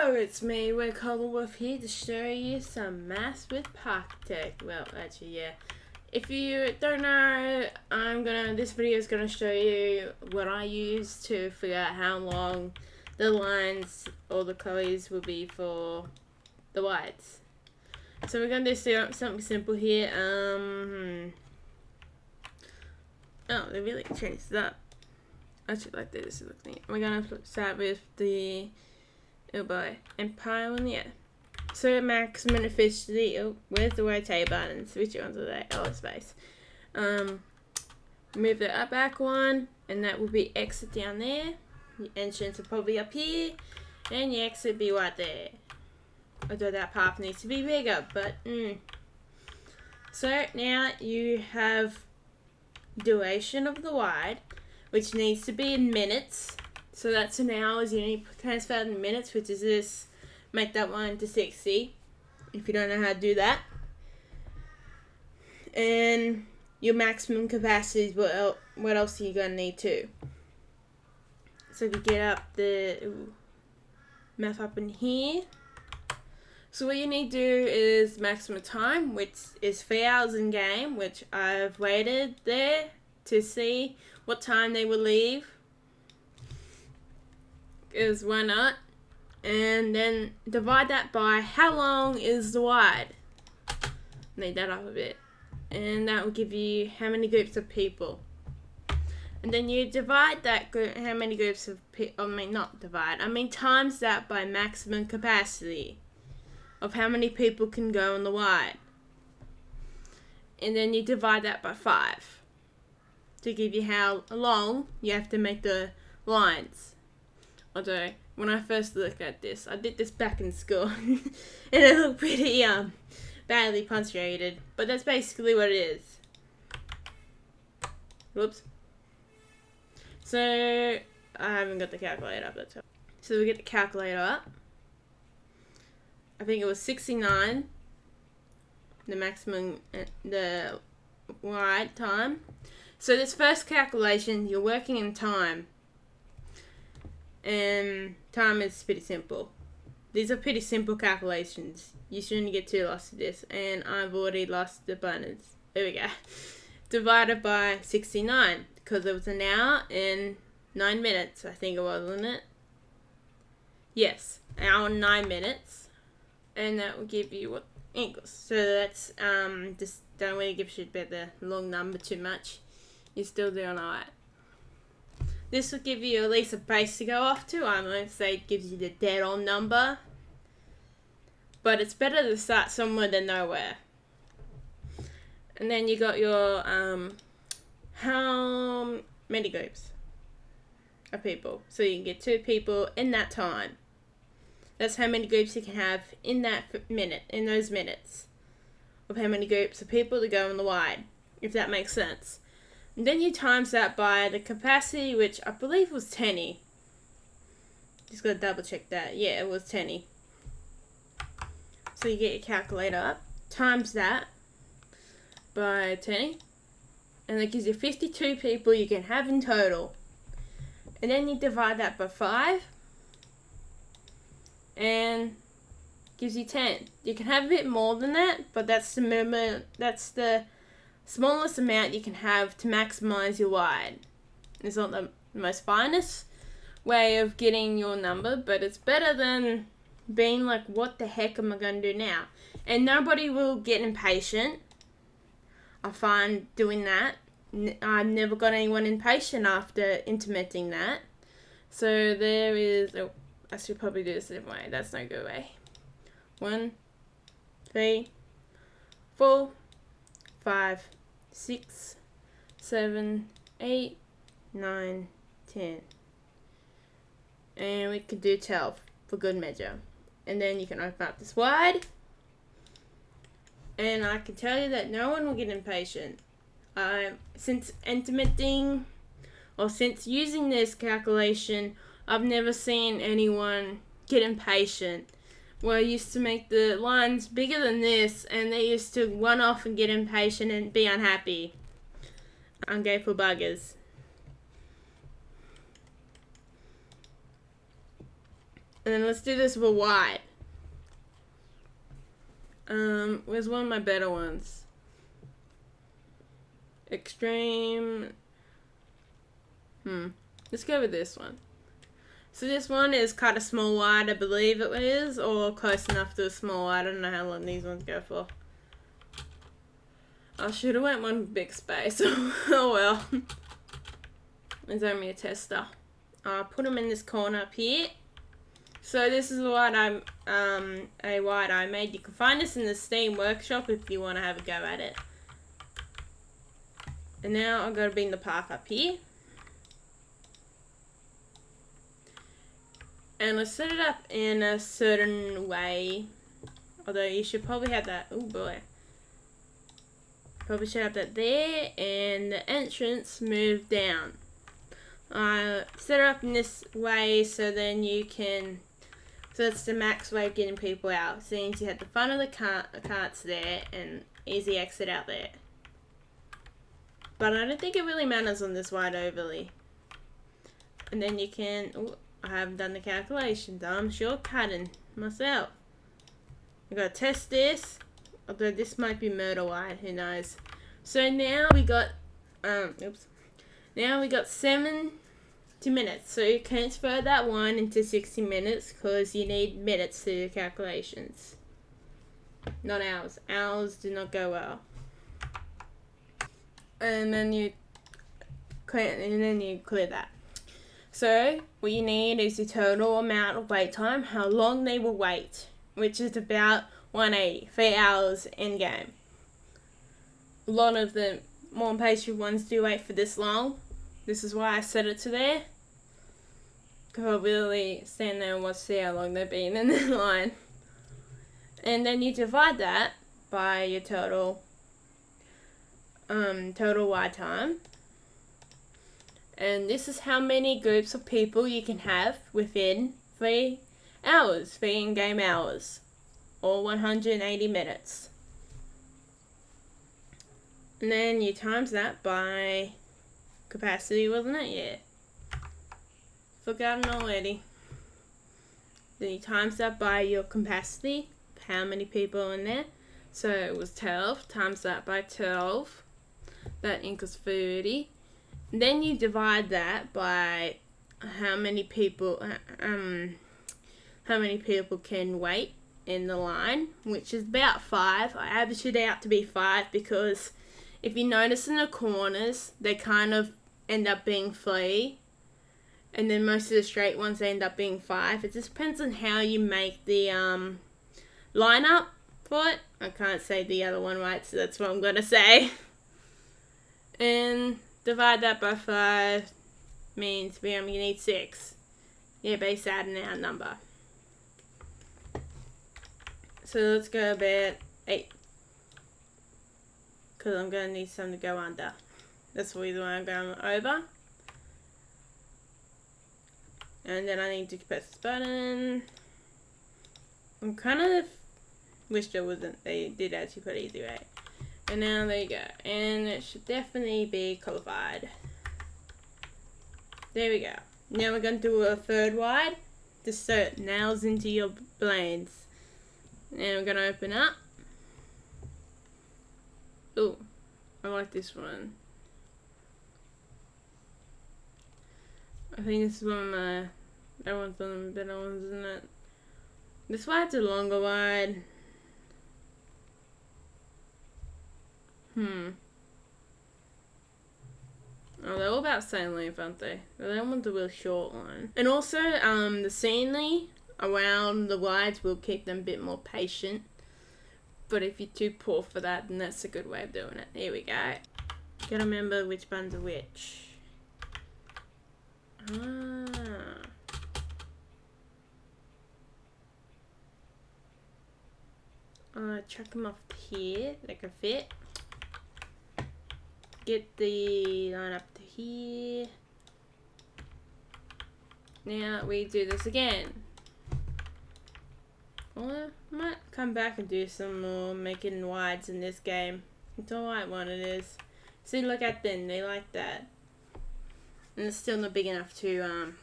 Hello, it's me, Redcollarwolf here to show you some maths with Parkitect. Well, actually, yeah. If you don't know, this video is gonna show you what I use to figure out how long the lines or the colours will be for the whites. So we're gonna do something simple here. Oh, they really changed it up. I should like this. We're gonna start with the Empire one, yeah. So maximum efficiency. Oh, where's the rotate buttons? Which ones are they? Oh, space. Move the back one, and that will be exit down there. Your entrance will probably up here, and your exit will be right there. Although that path needs to be bigger, but So now you have duration of the wide, which needs to be in minutes. So that's in hours. You need to transfer in minutes, which is this. Make that one to 60 if you don't know how to do that. And your maximum capacity is what else are you going to need too. So if you get up the math up in here. So what you need to do is maximum time, which is 3 hours in game, which I've waited there to see what time they will leave. Is why not? And then divide that by how long is the wide. Need that up a bit. And that will give you how many groups of people. And then you divide that group, how many groups of people, times that by maximum capacity of how many people can go on the wide. And then you divide that by 5 to give you how long you have to make the lines. Although, when I first looked at this, I did this back in school, and it looked pretty badly punctuated, but that's basically what it is. Whoops. So, I haven't got the calculator up, that's all. So we get the calculator up. I think it was 69, the maximum, the wide time. So this first calculation, you're working in time. And time is pretty simple. These are pretty simple calculations. You shouldn't get too lost with this. And I've already lost the buttons. There we go. Divided by 69. Because it was an hour and 9 minutes. I think it was, wasn't it? Yes. Hour and 9 minutes. And that will give you what equals. So that's, just don't really give a shit about the long number too much. You're still doing alright. This will give you at least a base to go off to. I won't say it gives you the dead on number. But it's better to start somewhere than nowhere. And then you got your, how many groups of people. So you can get 2 people in that time. That's how many groups you can have in that minute, in those minutes. Of how many groups of people to go in the wide. If that makes sense. And then you times that by the capacity, which I believe was 10. Just gotta double check that. Yeah, it was 10. So you get your calculator up, times that by 10. And that gives you 52 people you can have in total. And then you divide that by 5. And gives you 10. You can have a bit more than that, but that's the minimum, that's the smallest amount you can have to maximize your wide. It's not the most finest way of getting your number, but it's better than being like, what the heck am I going to do now? And nobody will get impatient. I find doing that. I've never got anyone impatient after implementing that. So there is, I should probably do this a different way. That's no good way. 1, 3, 4, 5, 6, 7, 8, 9, 10. And we could do 12 for good measure. And then you can open up this wide. And I can tell you that no one will get impatient. Since implementing, or since using this calculation, I've never seen anyone get impatient. Well, I used to make the lines bigger than this, and they used to run off and get impatient and be unhappy. Ungrateful buggers. And then let's do this with wide. Where's one of my better ones? Extreme. Let's go with this one. So this one is kind of small wide, I believe it is, or close enough to a small wide. I don't know how long these ones go for. I should have went one big space. Oh well. It's only a tester. I'll put them in this corner up here. So this is what a wide I made. You can find this in the Steam Workshop if you want to have a go at it. And now I've got to bring the park up here. And let's set it up in a certain way. Although you should probably have that. Oh boy. Probably should have that there. And the entrance move down. Set it up in this way so then you can. So that's the max way of getting people out. Since you have the front of the carts there and easy exit out there. But I don't think it really matters on this wide overly. And then you can. Ooh, I haven't done the calculations. I'm shortcutting myself. I've got to test this. Although this might be murder wide. Who knows. So now we got. Now we got 70 minutes. So you transfer that one into 60 minutes because you need minutes to do calculations. Not hours. Hours do not go well. And then you clear that. So what you need is the total amount of wait time, how long they will wait, which is about 180, 3 hours in game. A lot of the more impatient ones do wait for this long. This is why I set it to there. Because I'll really stand there and watch see how long they've been in the line. And then you divide that by your total wide time. And this is how many groups of people you can have within 3 hours, 3 in-game hours, or 180 minutes. And then you times that by capacity, wasn't it? Yeah. Forgotten already. Then you times that by your capacity, how many people are in there. So it was 12, times that by 12. That equals 30. And then you divide that by how many people can wait in the line, which is about 5. I averaged it out to be 5 because if you notice in the corners, they kind of end up being 3. And then most of the straight ones end up being 5. It just depends on how you make the lineup for it. I can't say the other one right, so that's what I'm going to say. And divide that by 5 means we only need 6. Yeah, base adding our number. So let's go about 8. Because I'm going to need some to go under. That's the reason why I'm going over. And then I need to press this button. I'm kind of wish there wasn't. They did actually put easy right. And now there you go. And it should definitely be qualified. There we go. Now we're going to do a third wide. Just so it nails into your brains. And we're going to open up. Ooh, I like this one. I think this is one of my better ones, isn't it? This wide's a longer wide. Oh, they're all about the same length, aren't they? But they want the real short one. And also, the scenery around the wides will keep them a bit more patient. But if you're too poor for that, then that's a good way of doing it. Here we go. Gotta remember which buttons are which. Chuck them off here. They can fit. Get the line up to here. Now we do this again. Or I might come back and do some more making wides in this game. It's alright one it is. See, look at them, they like that. And it's still not big enough to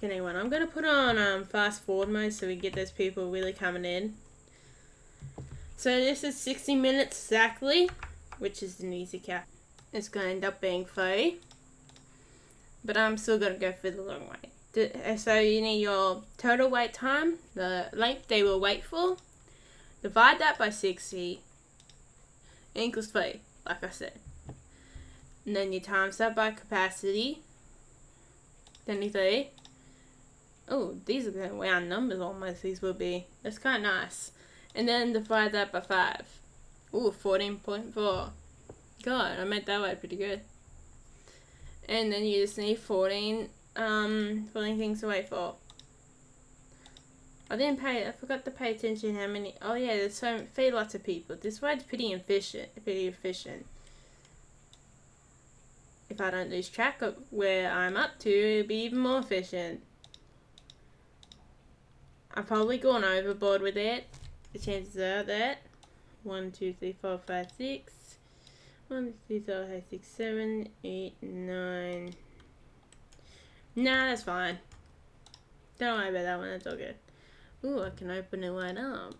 like anyone. I'm going to put on fast forward mode so we get those people really coming in. So this is 60 minutes exactly, which is an easy count. It's going to end up being 30. But I'm still going to go for the long way. So you need your total wait time, the length they will wait for. Divide that by 60. Equals 30, like I said. And then you times that by capacity. Then you say, oh, these are going to round numbers almost, these will be. That's kind of nice. And then divide that by 5. Ooh, 14.4. God, I made that way pretty good. And then you just need 14 things to wait for. I forgot to pay attention how many. Oh yeah, there's feed lots of people. This ride's pretty efficient. If I don't lose track of where I'm up to, it'll be even more efficient. I've probably gone overboard with it. The chances are that 1, 2, 3, 4, 5, 6. 1, 2, 3, 4, 5, 6, 7, 8, 9. Nah, that's fine. Don't worry about that one, that's all good. Ooh, I can open it right up.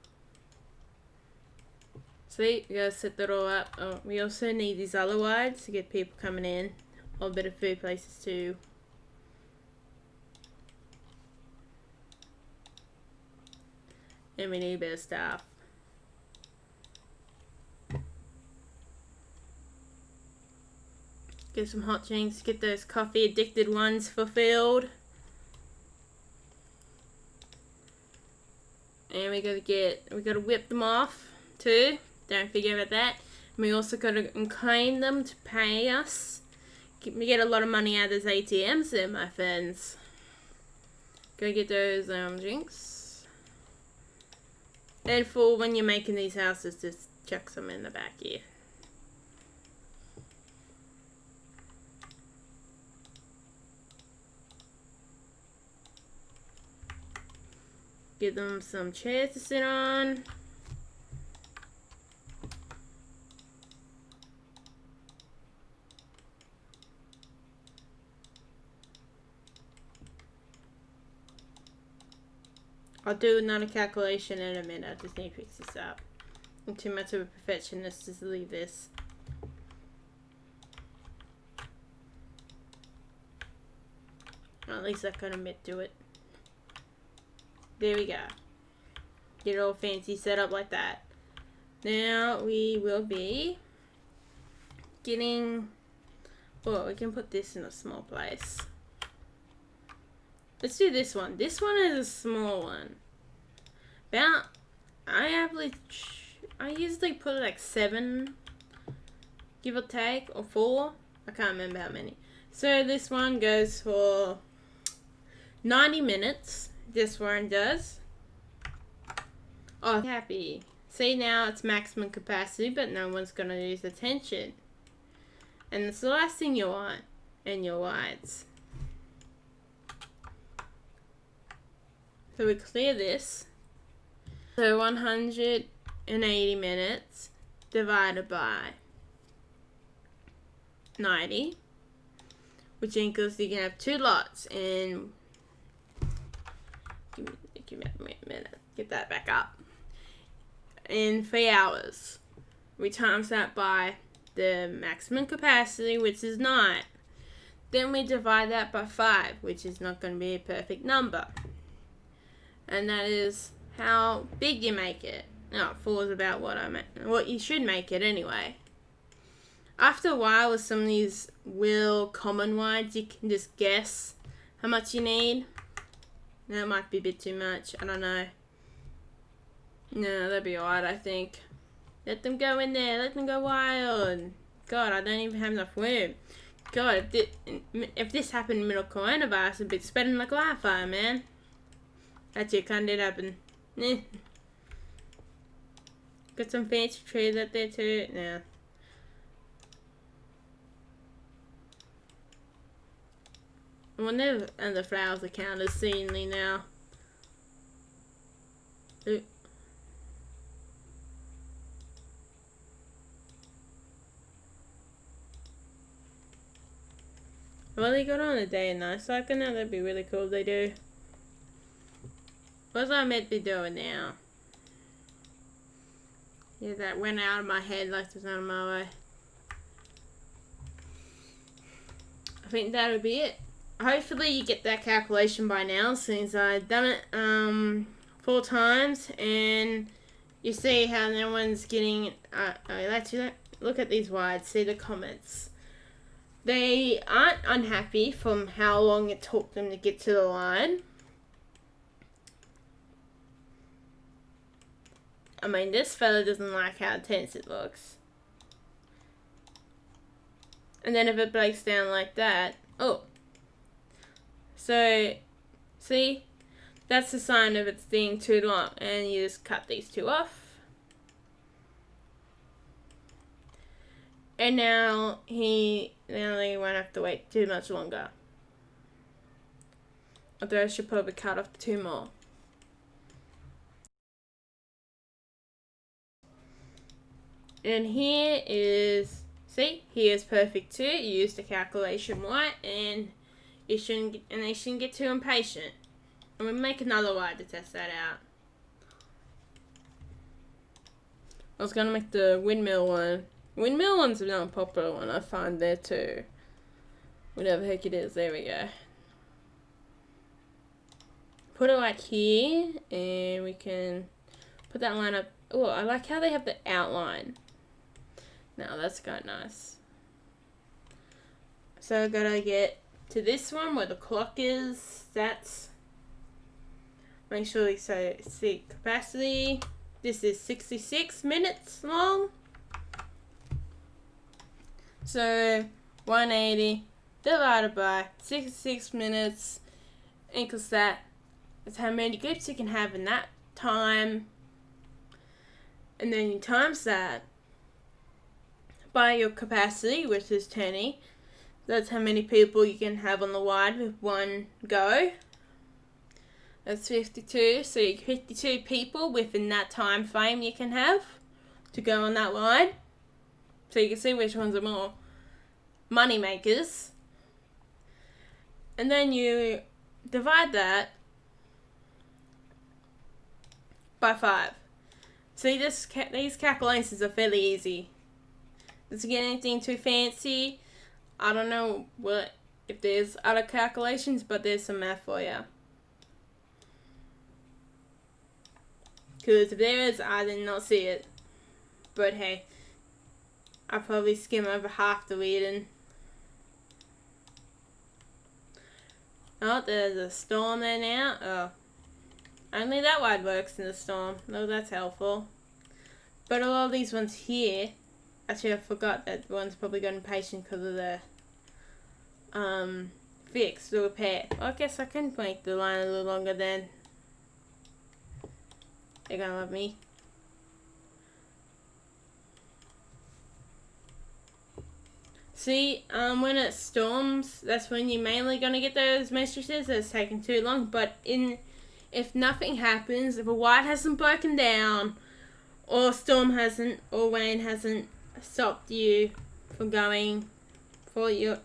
Sweet, we gotta set that all up. Oh, we also need these other wides to get people coming in. Or better food places too. And we need a bit of staff. Get some hot drinks, get those coffee addicted ones fulfilled. And we gotta whip them off too. Don't forget about that. And we also gotta claim them to pay us. We get a lot of money out of those ATMs there, my friends. Go get those drinks. And for when you're making these houses, just chuck some in the back here. Give them some chairs to sit on. I'll do another calculation in a minute. I just need to fix this up. I'm too much of a perfectionist to leave this. Or at least I can admit to it. There we go. Get it all fancy set up like that. Now we will be getting... Oh, we can put this in a small place. Let's do this one. This one is a small one. I usually put like 7, give or take, or 4. I can't remember how many. So this one goes for 90 minutes. This one does. Oh, happy. See, now it's maximum capacity, but no one's going to lose attention. And it's the last thing you want in your wides. So we clear this. So 180 minutes divided by 90, which equals you can have 2 lots in... Give me a minute. Get that back up. In 3 hours. We times that by the maximum capacity, which is 9. Then we divide that by 5, which is not going to be a perfect number. And that is how big you make it. No, 4 is about what you should make it anyway. After a while with some of these real common wides, you can just guess how much you need. That might be a bit too much. I don't know. No, that'd be alright, I think. Let them go in there. Let them go wild. God, I don't even have enough room. God, if this happened in the middle of coronavirus, it'd be spreading like wildfire, man. Actually, it kind of did happen. Got some fancy trees up there too. Yeah. I wonder if the flowers are counted as scenery now. Ooh. Well, they got on a day and night cycle now. That'd be really cool if they do. What was I meant to be doing now? Yeah, that went out of my head like it was out of my way. I think that'll be it. Hopefully you get that calculation by now, since I've done it 4 times, and you see how no one's getting. Look at these wides. See the comments. They aren't unhappy from how long it took them to get to the line. I mean, this fella doesn't like how tense it looks. And then if it breaks down like that, oh. So, see? That's a sign of it's being too long. And you just cut these 2 off. And now they won't have to wait too much longer. Although I should probably cut off 2 more. And here is, see, here's perfect too. You use the calculation right, and they shouldn't get too impatient. I'm gonna make another wide to test that out. I was gonna make the windmill one. Windmill one's another popular one I find there too. Whatever the heck it is, there we go. Put it like here, and we can put that line up. Oh, I like how they have the outline. Now that's kind of nice. So I gotta get to this one where the clock is. That's, make sure you see capacity. This is 66 minutes long. So 180 divided by 66 minutes equals that. That's how many grips you can have in that time. And then you times that by your capacity, which is 20. That's how many people you can have on the wide with one go. That's 52. So you 52 people within that time frame you can have to go on that wide. So you can see which ones are more money makers. And then you divide that by 5. See, these calculations are fairly easy. Doesn't get anything too fancy. I don't know if there's other calculations, but there's some math for you. Because if there is, I did not see it. But hey, I'll probably skim over half the reading. Oh, there's a storm there now. Oh, only that wide works in the storm. No, that's helpful. But a lot of these ones here, actually I forgot that one's probably got impatient because of the fix, the repair. Well, I guess I can make the line a little longer then. They're gonna love me. See, when it storms, that's when you're mainly gonna get those messages that's taking too long. But if nothing happens, if a wide hasn't broken down, or storm hasn't, or rain hasn't stopped you from going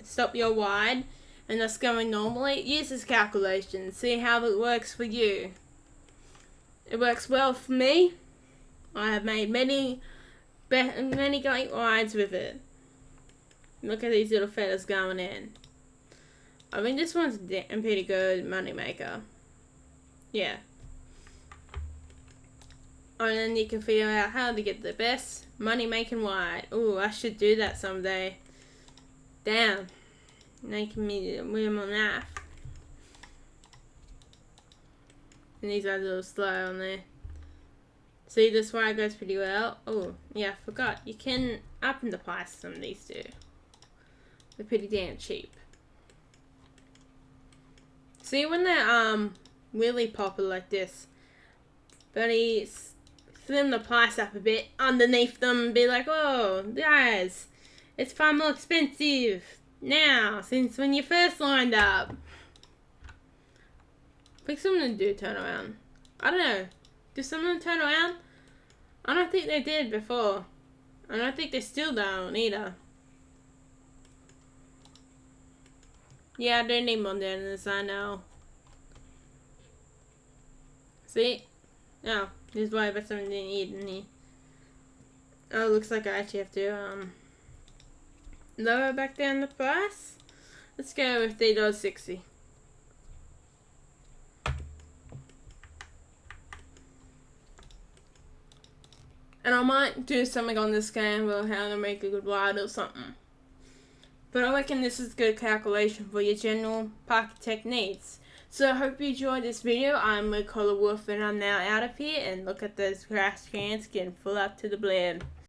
stop your wide, and that's going normally, use this calculation. See how it works for you. It works well for me. I have made many great rides with it. Look at these little feathers going in. I mean, this one's a pretty good money maker. Yeah. And then you can figure out how to get the best money making wide. Ooh, I should do that someday. Damn. Making me real math. And these are a little slow on there. See, this wire goes pretty well. Oh, yeah, I forgot. You can up in the price some of these too. They're pretty damn cheap. See, when they're really popular like this, but he's slim the price up a bit underneath them and be like, oh, guys, it's far more expensive now since when you first lined up. I think some of them do turn around. I don't know. Do some of them turn around? I don't think they did before. I don't think they still don't either. Yeah, I do need more than this, I know. See? Oh, this is why I bet something didn't eat any. Oh, looks like I actually have to, lower back down the price. Let's go with $3.60. And I might do something on this game about how to make a good ride or something. But I reckon this is good calculation for your general Parkitect needs. So I hope you enjoyed this video. I'm Redcollarwolf and I'm now out of here, and look at those grass cans getting full up to the brim.